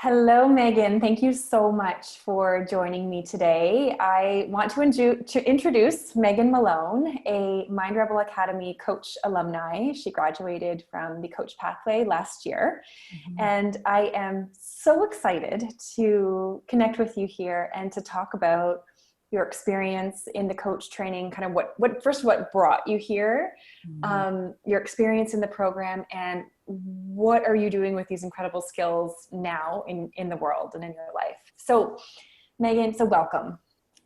Hello, Megan. Thank you so much for joining me today. I want to introduce Megan Malone, a Mind Rebel Academy coach alumni. She graduated from the coach pathway last year. And I am so excited to connect with you here and to talk about your experience in the coach training, kind of what brought you here, your experience in the program, and what are you doing with these incredible skills now in the world and in your life. So Megan, so welcome.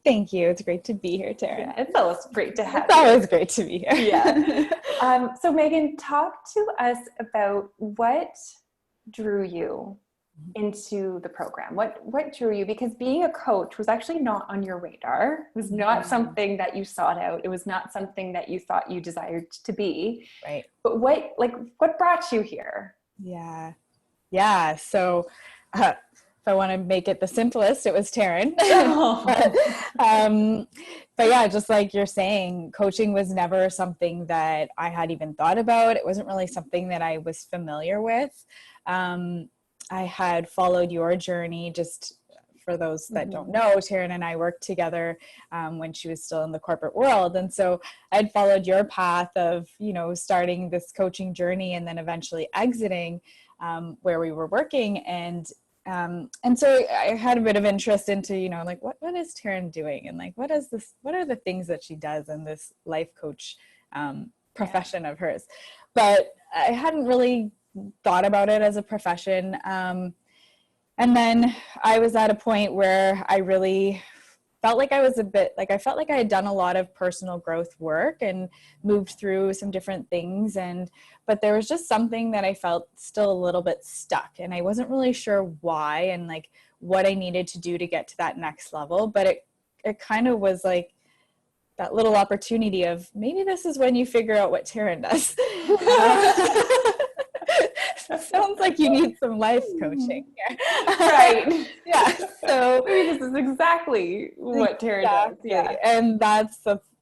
Thank you. It's great to be here, Taryn. Yeah, it's always great to have you. It's always great to be here. Yeah. So Megan, talk to us about what drew you into the program. What drew you? Because being a coach was actually not on your radar. It was not something that you sought out. It was not something that you thought you desired to be. Right. But what brought you here? Yeah. So if I want to make it the simplest, it was Taryn. But yeah, just like you're saying, coaching was never something that I had even thought about. It wasn't really something that I was familiar with. I had followed your journey. Just for those that don't know, Taryn and I worked together when she was still in the corporate world. And so I'd followed your path of, starting this coaching journey and then eventually exiting where we were working. And so I had a bit of interest into, what is Taryn doing? And what are the things that she does in this life coach profession of hers? But I hadn't really thought about it as a profession. And then I was at a point where I really felt like I felt like I had done a lot of personal growth work and moved through some different things. But there was just something that I felt still a little bit stuck, and I wasn't really sure why and what I needed to do to get to that next level. But it kind of was like that little opportunity of maybe this is when you figure out what Taryn does. Sounds like you need some life coaching here. Right. Yeah. So this is exactly what Taryn does. Yeah. And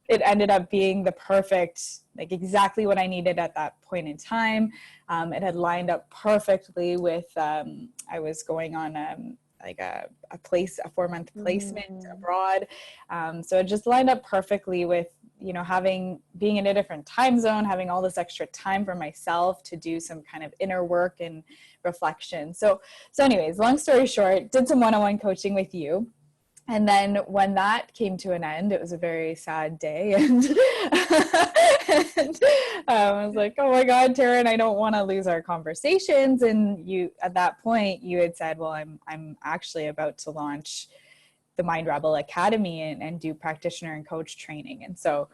it ended up being the perfect, exactly what I needed at that point in time. It had lined up perfectly with, I was going on a 4-month placement abroad. So it just lined up perfectly with, being in a different time zone, having all this extra time for myself to do some kind of inner work and reflection. So anyways, long story short, did some one-on-one coaching with you. And then when that came to an end, it was a very sad day. And I was like, oh my God, Taryn, I don't want to lose our conversations. And you, at that point, you had said, well, I'm actually about to launch the Mind Rebel Academy and do practitioner and coach training. And so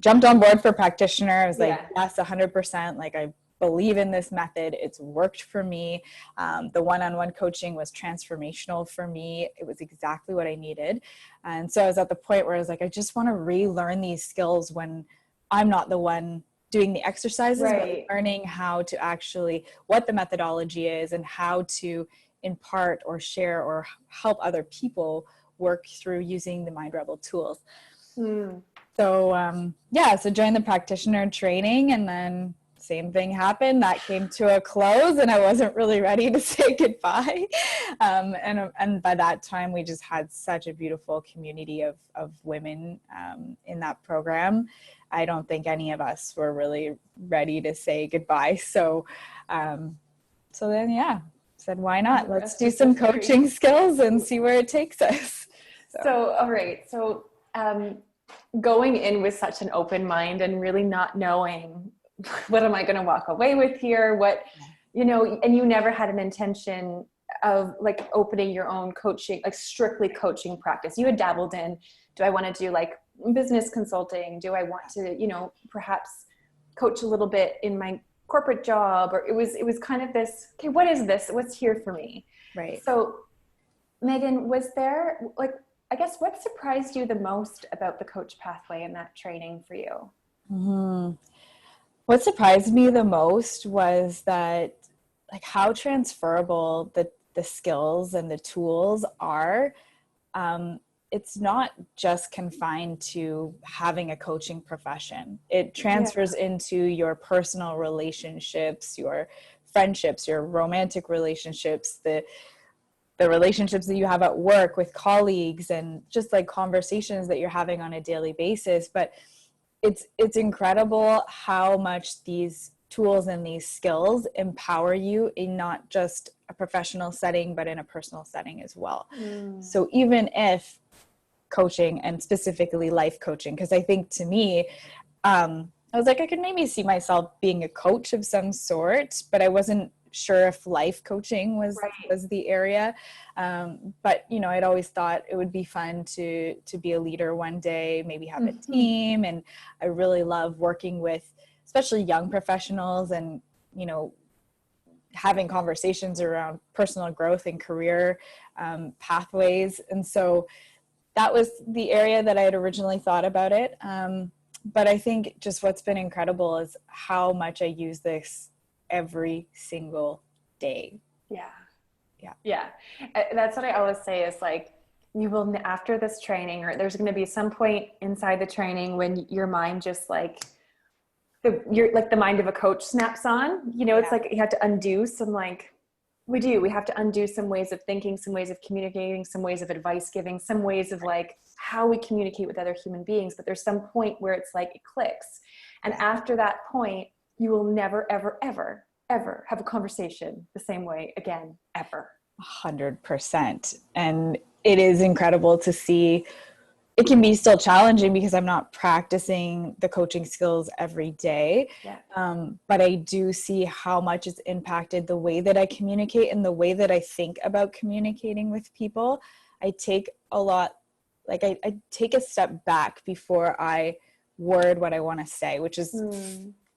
jumped on board for practitioner. I was yes, 100%. I believe in this method. It's worked for me. The one-on-one coaching was transformational for me. It was exactly what I needed. And so I was at the point where I was like, I just want to relearn these skills when I'm not the one doing the exercises, right, but learning how to actually, what the methodology is and how to impart or share or help other people work through using the Mind Rebel tools. So so joined the practitioner training, and then same thing happened. That came to a close, and I wasn't really ready to say goodbye. And by that time, we just had such a beautiful community of women in that program. I don't think any of us were really ready to say goodbye. So then, said, why not? Let's do some coaching skills and see where it takes us. So all right. So going in with such an open mind and really not knowing what am I going to walk away with here? And you never had an intention of opening your own coaching, strictly coaching practice. You had dabbled in, do I want to do business consulting? Do I want to, perhaps coach a little bit in my corporate job? Or it was kind of this, okay, what is this? What's here for me? Right. So Megan, was there I guess what surprised you the most about the coach pathway and that training for you? What surprised me the most was that how transferable the skills and the tools are it's not just confined to having a coaching profession. It transfers into your personal relationships, your friendships, your romantic relationships, the relationships that you have at work with colleagues, and just like conversations that you're having on a daily basis. But it's incredible how much these tools and these skills empower you in not just a professional setting, but in a personal setting as well. So even if coaching, and specifically life coaching, because I think to me, I was like, I could maybe see myself being a coach of some sort, but I wasn't sure if life coaching was the area. But you know, I'd always thought it would be fun to be a leader one day, maybe have a team. And I really love working with especially young professionals, and you know, having conversations around personal growth and career pathways. And so that was the area that I had originally thought about it. But I think just what's been incredible is how much I use this every single day. Yeah. That's what I always say is like, you will, after this training, or there's going to be some point inside the training when your mind just like, you're like the mind of a coach snaps on, you know, it's like you have to undo some, like, we have to undo some ways of thinking, some ways of communicating, some ways of advice giving, some ways of like how we communicate with other human beings. But there's some point where it's like it clicks. And after that point, you will never, ever, ever, ever have a conversation the same way again, ever. 100%. And it is incredible to see. It can be still challenging because I'm not practicing the coaching skills every day. But I do see how much it's impacted the way that I communicate and the way that I think about communicating with people. I take a lot, like I take a step back before I word what I want to say, which is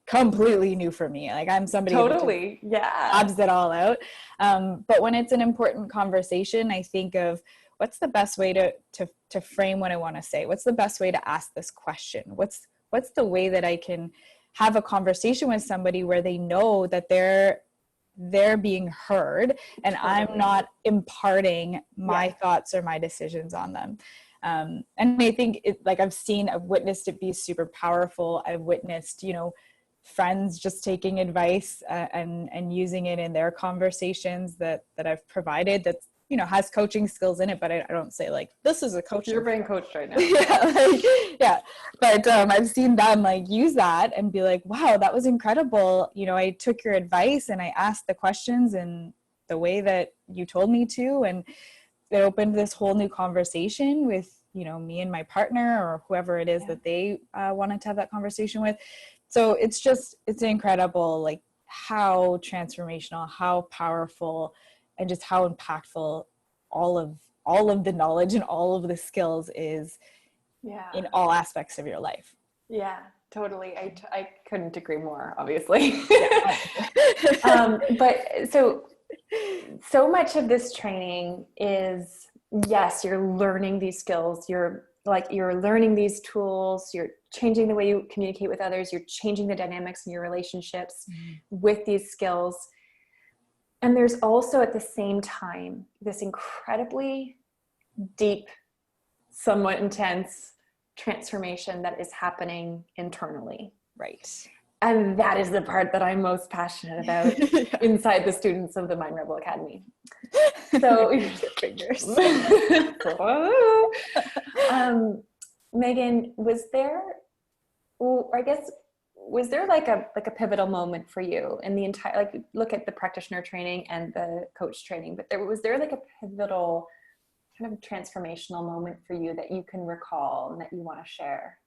completely new for me. Like I'm somebody totally who abs it all out. But when it's an important conversation, I think of what's the best way to frame what I want to say? What's the best way to ask this question? What's the way that I can have a conversation with somebody where they know that they're being heard, and I'm not imparting my thoughts or my decisions on them. And I think I've witnessed it be super powerful. I've witnessed, you know, friends just taking advice and using it in their conversations that I've provided, that's, you know, has coaching skills in it, but I don't say like, this is a coach. You're being coached right now. But I've seen them like use that and be like, wow, that was incredible. You know, I took your advice and I asked the questions in the way that you told me to. And it opened this whole new conversation with, you know, me and my partner or whoever it is that they wanted to have that conversation with. So it's incredible, like how transformational, how powerful, and just how impactful all of the knowledge and all of the skills is in all aspects of your life. Yeah, totally. I couldn't agree more, obviously. But so much of this training is, yes, you're learning these skills, you're learning these tools, you're changing the way you communicate with others, you're changing the dynamics in your relationships with these skills. And there's also at the same time this incredibly deep, somewhat intense transformation that is happening internally. Right. And that is the part that I'm most passionate about inside the students of the Mind Rebel Academy. So fingers. Megan, was there like a pivotal moment for you in the entire, like, look at the practitioner training and the coach training, but was there like a pivotal kind of transformational moment for you that you can recall and that you want to share?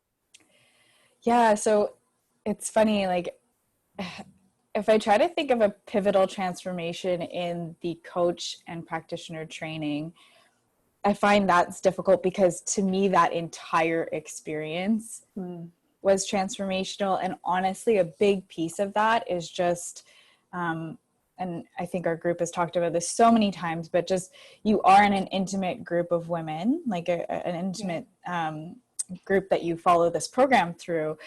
Yeah. So it's funny, like if I try to think of a pivotal transformation in the coach and practitioner training, I find that's difficult because to me, that entire experience was transformational. And honestly, a big piece of that is just, and I think our group has talked about this so many times, but just you are in an intimate group of women, like an intimate group that you follow this program through,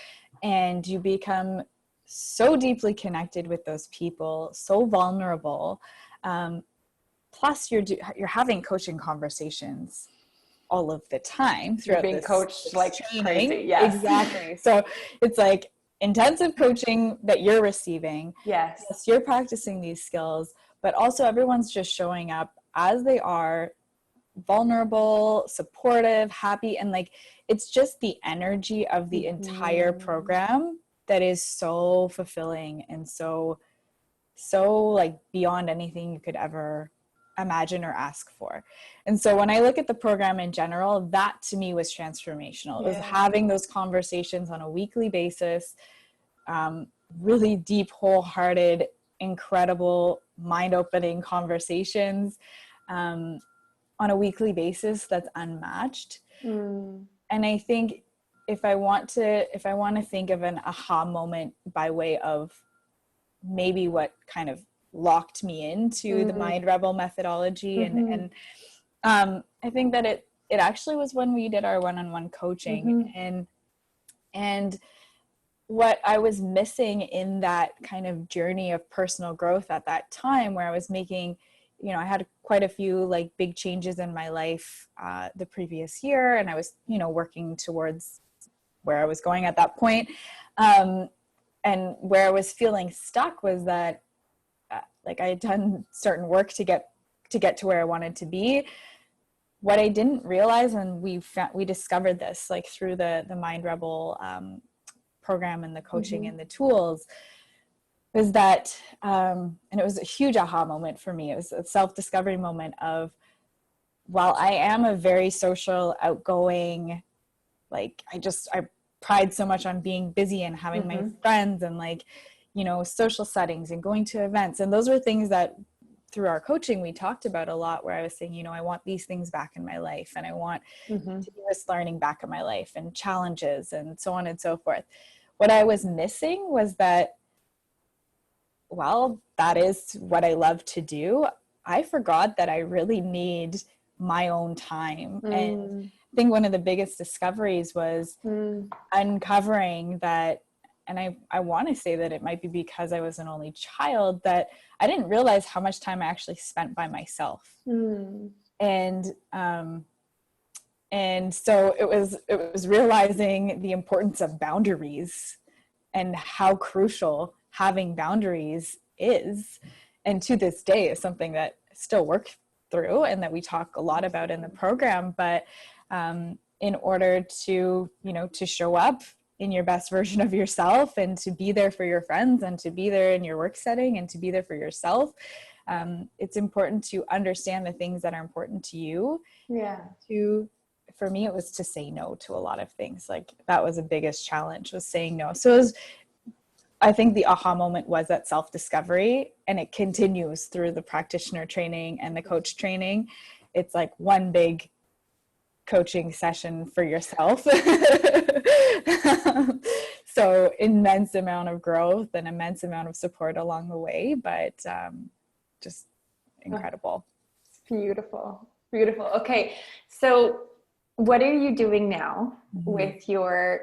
and you become so deeply connected with those people, so vulnerable. Plus you're having coaching conversations all of the time You're throughout being this coached like training. crazy. Yes. Exactly. So it's like intensive coaching that you're receiving. Yes. Yes, you're practicing these skills, but also everyone's just showing up as they are, vulnerable, supportive, happy, and like it's just the energy of the entire program that is so fulfilling and so like beyond anything you could ever imagine or ask for. And so when I look at the program in general, that to me was transformational. It was having those conversations on a weekly basis, really deep, wholehearted, incredible, mind-opening conversations on a weekly basis that's unmatched. And I think if I want to think of an aha moment by way of maybe what kind of locked me into the Mind Rebel methodology, and I think that it actually was when we did our one-on-one coaching, and what I was missing in that kind of journey of personal growth at that time, where I was making, I had quite a few like big changes in my life the previous year, and I was, working towards where I was going at that point. And where I was feeling stuck was that like I had done certain work to get to where I wanted to be. What I didn't realize, and we discovered this like through the Mind Rebel program and the coaching and the tools, is that, and it was a huge aha moment for me. It was a self-discovery moment of, while I am a very social, outgoing, like I pride so much on being busy and having my friends and like, social settings and going to events. And those were things that through our coaching, we talked about a lot, where I was saying, I want these things back in my life, and I want continuous learning back in my life, and challenges and so on and so forth. What I was missing was that, well, that is what I love to do. I forgot that I really need my own time. And I think one of the biggest discoveries was uncovering that, and I want to say that it might be because I was an only child, that I didn't realize how much time I actually spent by myself. And so it was realizing the importance of boundaries and how crucial having boundaries is. And to this day is something that I still work through and that we talk a lot about in the program. But in order to, to show up in your best version of yourself, and to be there for your friends, and to be there in your work setting, and to be there for yourself, it's important to understand the things that are important to you. For me, it was to say no to a lot of things. Like that was the biggest challenge, was saying no. So I think the aha moment was that self-discovery, and it continues through the practitioner training and the coach training. It's like one big coaching session for yourself. So immense amount of growth and immense amount of support along the way, but just incredible. Beautiful. Okay. So what are you doing now with your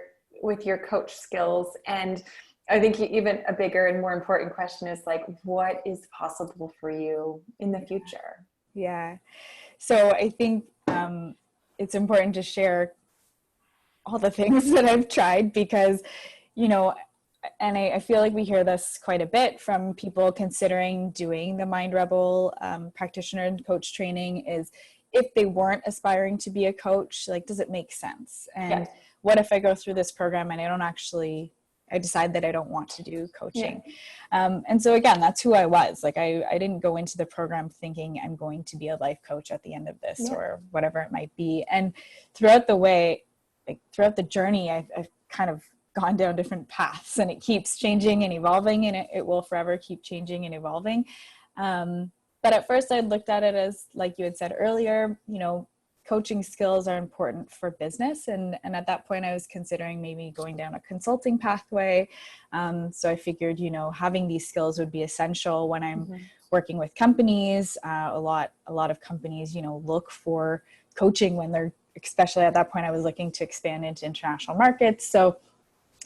coach skills? And I think even a bigger and more important question is like, what is possible for you in the future? Yeah. So I think it's important to share all the things that I've tried, because, and I feel like we hear this quite a bit from people considering doing the Mind Rebel practitioner and coach training, is if they weren't aspiring to be a coach, like, does it make sense? And what if I go through this program and I decide that I don't want to do coaching? And so again, that's who I was. Like I didn't go into the program thinking I'm going to be a life coach at the end of this or whatever it might be. And throughout the way, like throughout the journey, I've kind of gone down different paths, and it keeps changing and evolving, and it will forever keep changing and evolving. But at first I looked at it as, like you had said earlier, coaching skills are important for business. And at that point I was considering maybe going down a consulting pathway. So I figured, having these skills would be essential when I'm working with companies. A lot of companies, look for coaching when they're, especially at that point, I was looking to expand into international markets. So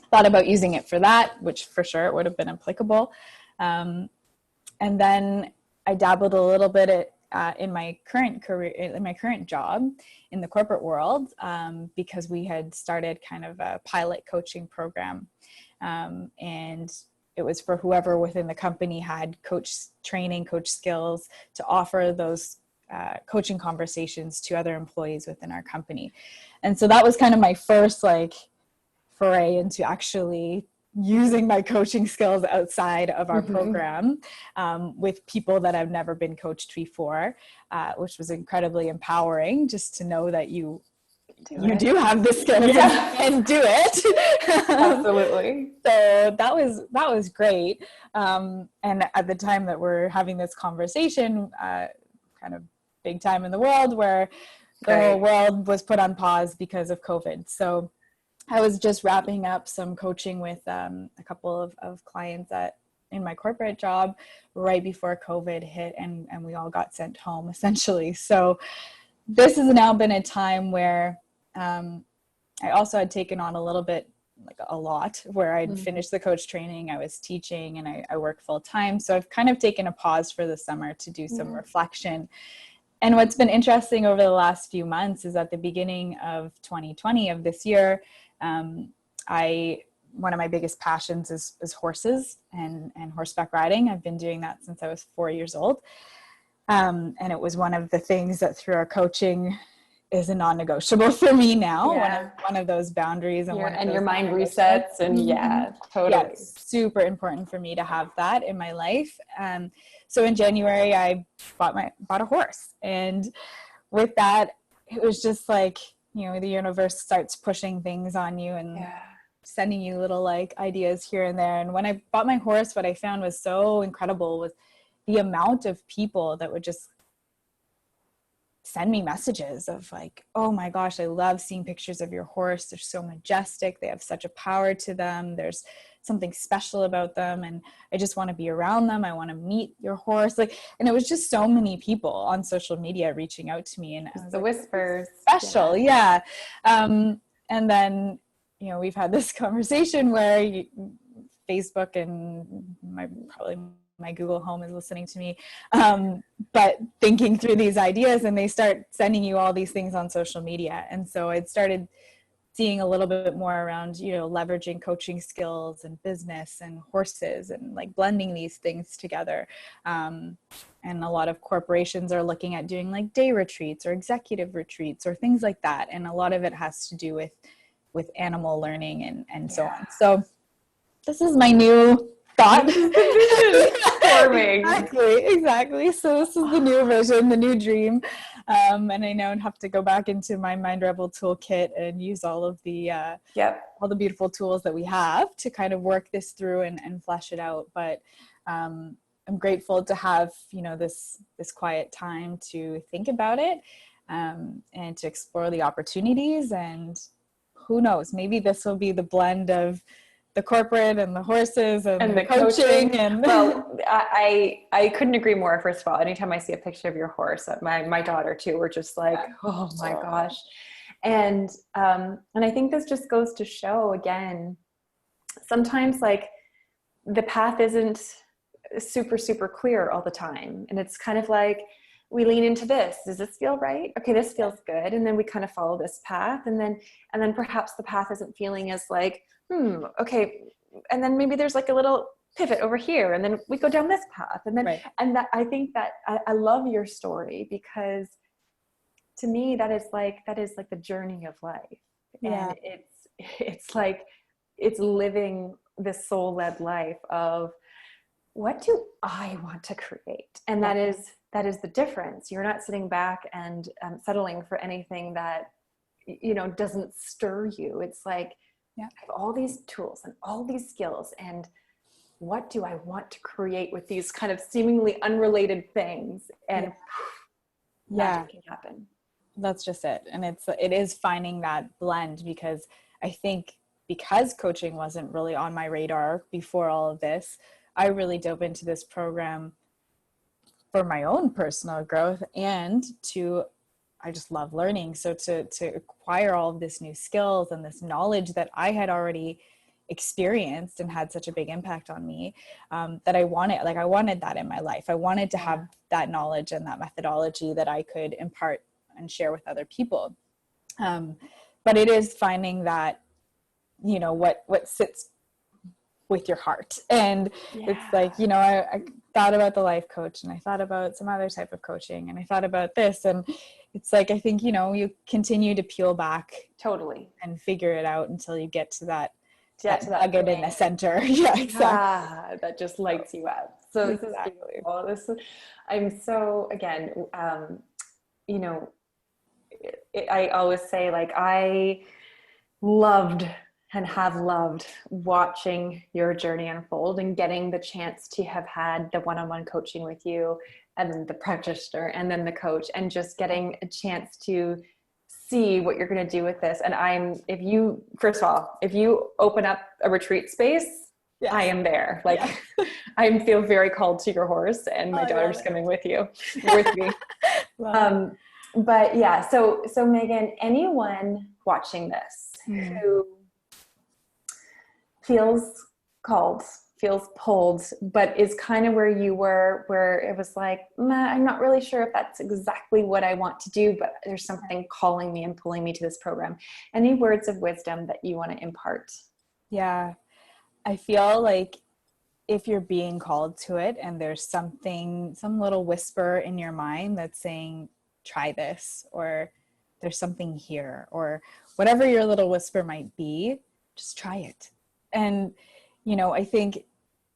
thought about using it for that, which for sure it would have been applicable. And then I dabbled a little bit in my current career, in my current job in the corporate world, because we had started kind of a pilot coaching program. And it was for whoever within the company had coach training, coach skills, to offer those coaching conversations to other employees within our company. And so that was kind of my first like foray into actually using my coaching skills outside of our program, with people that I've never been coached before, which was incredibly empowering, just to know that you do have the skills and do it. Absolutely. So that was great. And at the time that we're having this conversation, kind of big time in the world where the whole world was put on pause because of COVID. So I was just wrapping up some coaching with a couple of clients in my corporate job right before COVID hit, and we all got sent home essentially. So this has now been a time where I also had taken on a little bit, like a lot, where I'd finished the coach training, I was teaching, and I work full time. So I've kind of taken a pause for the summer to do some reflection. And what's been interesting over the last few months is at the beginning of 2020 of this year, one of my biggest passions is horses and horseback riding. I've been doing that since I was 4 years old. And it was one of the things that through our coaching is a non-negotiable for me now. One of those boundaries, and your mind resets, and totally. It's super important for me to have that in my life. So in January, I bought a horse, and with that, it was just like, the universe starts pushing things on you and sending you little like ideas here and there. And when I bought my horse, what I found was so incredible was the amount of people that would just send me messages of like, oh my gosh, I love seeing pictures of your horse. They're so majestic. They have such a power to them. There's something special about them. And I just want to be around them. I want to meet your horse. And it was just so many people on social media reaching out to me. And the whispers. Special. Yeah. And then, we've had this conversation where Facebook and my Google Home is listening to me, but thinking through these ideas, and they start sending you all these things on social media. And so I'd started seeing a little bit more around, leveraging coaching skills and business and horses and like blending these things together. And a lot of corporations are looking at doing like day retreats or executive retreats or things like that. And a lot of it has to do with animal learning and so on. So this is my new thought. Forming. Exactly. So this is the new vision, the new dream. And I now have to go back into my Mind Rebel toolkit and use all of the all the beautiful tools that we have to kind of work this through and flesh it out. But I'm grateful to have, this quiet time to think about it, and to explore the opportunities. And who knows, maybe this will be the blend of the corporate and the horses and the coaching. And well, I couldn't agree more. First of all, anytime I see a picture of your horse, my daughter too, we're just like, oh my gosh. And I think this just goes to show again, sometimes like the path isn't super, super clear all the time. And it's kind of like, we lean into this. Does this feel right? Okay, this feels good. And then we kind of follow this path. And then perhaps the path isn't feeling as like, okay. And then maybe there's like a little pivot over here, and then we go down this path. And then, and that, I think that I love your story, because to me, that is like the journey of life. And it's like, it's living this soul-led life of, what do I want to create? And that is the difference. You're not sitting back and settling for anything that, doesn't stir you. It's like, I have all these tools and all these skills, and what do I want to create with these kind of seemingly unrelated things? And magic can happen. That's just it. And it is finding that blend, because I think because coaching wasn't really on my radar before all of this, I really dove into this program for my own personal growth, and I just love learning. So to acquire all of this new skills and this knowledge that I had already, experienced and had such a big impact on me, that I wanted that in my life. I wanted to have that knowledge and that methodology that I could impart and share with other people. But it is finding that, you know, what sits with your heart. And it's like, you know, I thought about the life coach, and I thought about some other type of coaching, and I thought about this, and it's like, I think, you know, you continue to peel back totally and figure it out until you get to that nugget in the center. Exactly. That just lights you up. So this is beautiful. I'm so, again, you know, I always say, like, I loved and have loved watching your journey unfold and getting the chance to have had the one-on-one coaching with you, and then the practitioner, and then the coach, and just getting a chance to see what you're going to do with this. And if you open up a retreat space, I am there. Like, I feel very called to your horse, and my daughter's coming with me. But yeah, so Megan, anyone watching this who feels called, feels pulled, but is kind of where you were, where it was like, I'm not really sure if that's exactly what I want to do, but there's something calling me and pulling me to this program. Any words of wisdom that you want to impart? Yeah, I feel like if you're being called to it and there's some little whisper in your mind that's saying, try this, or there's something here, or whatever your little whisper might be, just try it. And, you know, I think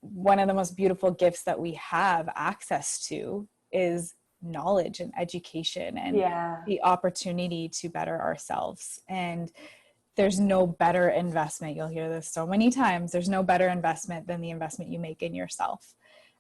one of the most beautiful gifts that we have access to is knowledge and education and the opportunity to better ourselves. And there's no better investment. You'll hear this so many times. There's no better investment than the investment you make in yourself.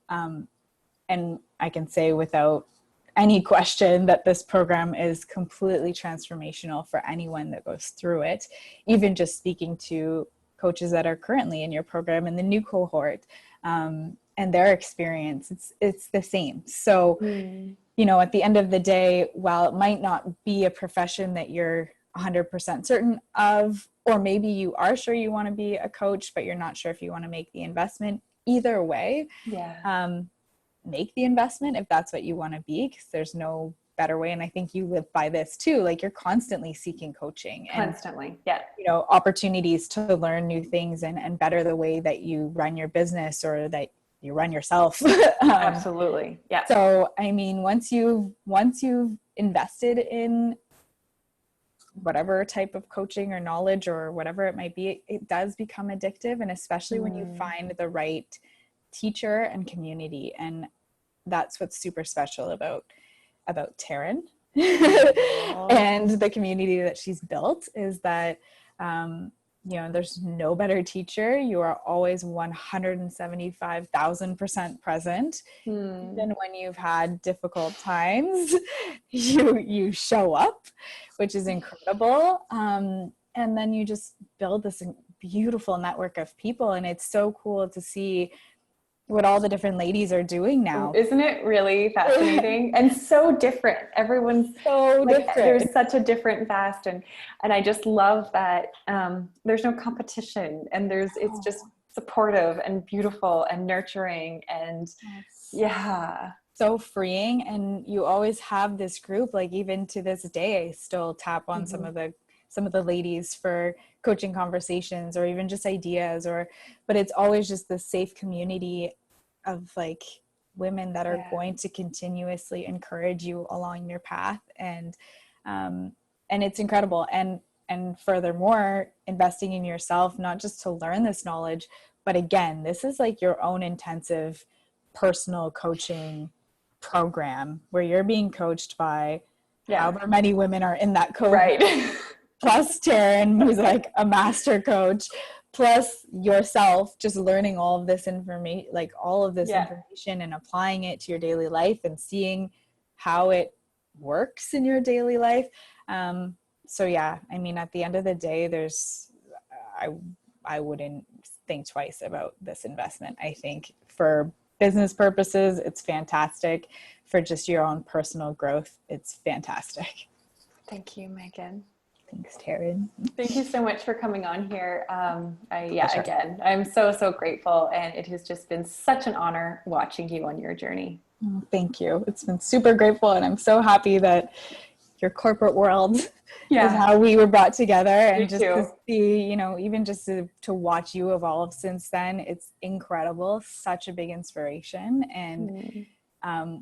And I can say without any question that this program is completely transformational for anyone that goes through it. Even just speaking to coaches that are currently in your program in the new cohort, and their experience, it's the same. So, you know, at the end of the day, while it might not be a profession that you're 100% certain of, or maybe you are sure you want to be a coach, but you're not sure if you want to make the investment, either way, make the investment if that's what you want to be, because there's no better way. And I think you live by this too. Like, you're constantly seeking coaching and you know, opportunities to learn new things and better the way that you run your business or that you run yourself. Absolutely. Yeah. So, I mean, once you've invested in whatever type of coaching or knowledge or whatever it might be, it does become addictive. And especially when you find the right teacher and community. And that's what's super special about Taryn and the community that she's built, is that, you know, there's no better teacher. You are always 175,000% present. Even when you've had difficult times, you show up, which is incredible. And then you just build this beautiful network of people. And it's so cool to see what all the different ladies are doing now. Isn't it really fascinating? And so different. Everyone's so different. There's such a different vast, and I just love that there's no competition, and it's just supportive and beautiful and nurturing, and so freeing. And you always have this group, like even to this day, I still tap on some of the ladies for coaching conversations or even just ideas, but it's always just this safe community of like women that are going to continuously encourage you along your path. And it's incredible. And furthermore, investing in yourself, not just to learn this knowledge, but again, this is like your own intensive personal coaching program where you're being coached by however many women are in that coach. Right. Plus Taryn, who's like a master coach, plus yourself, just learning all of this information, information and applying it to your daily life and seeing how it works in your daily life. So yeah, I mean, at the end of the day, I wouldn't think twice about this investment. I think for business purposes, it's fantastic. For just your own personal growth, it's fantastic. Thank you, Megan. Thanks, Taryn. Thank you so much for coming on here. Pleasure. Again, I'm so, so grateful. And it has just been such an honor watching you on your journey. Oh, thank you. It's been super grateful. And I'm so happy that your corporate world is how we were brought together. And just to see, you know, even just to watch you evolve since then, it's incredible. Such a big inspiration. And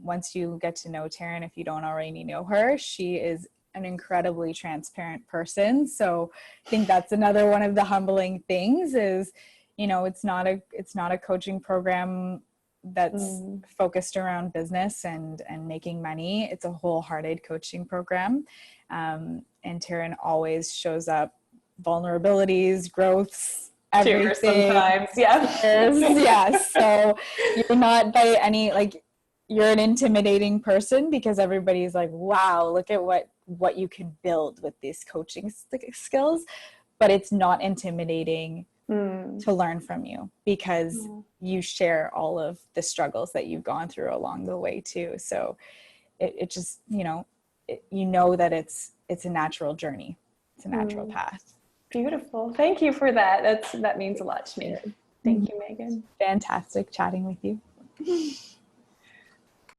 once you get to know Taryn, if you don't already know her, she is an incredibly transparent person. So I think that's another one of the humbling things is, you know, it's not a coaching program that's focused around business and making money. It's a wholehearted coaching program. And Taryn always shows up vulnerabilities, growths, everything. Sometimes, Yes. So you're not by any, like, you're an intimidating person because everybody's like, wow, look at what you can build with these coaching skills, but it's not intimidating to learn from you because you share all of the struggles that you've gone through along the way too. So it just, you know that it's a natural journey. It's a natural path. Beautiful. Thank you for that. That means a lot to me. Thank you, Megan. Fantastic chatting with you.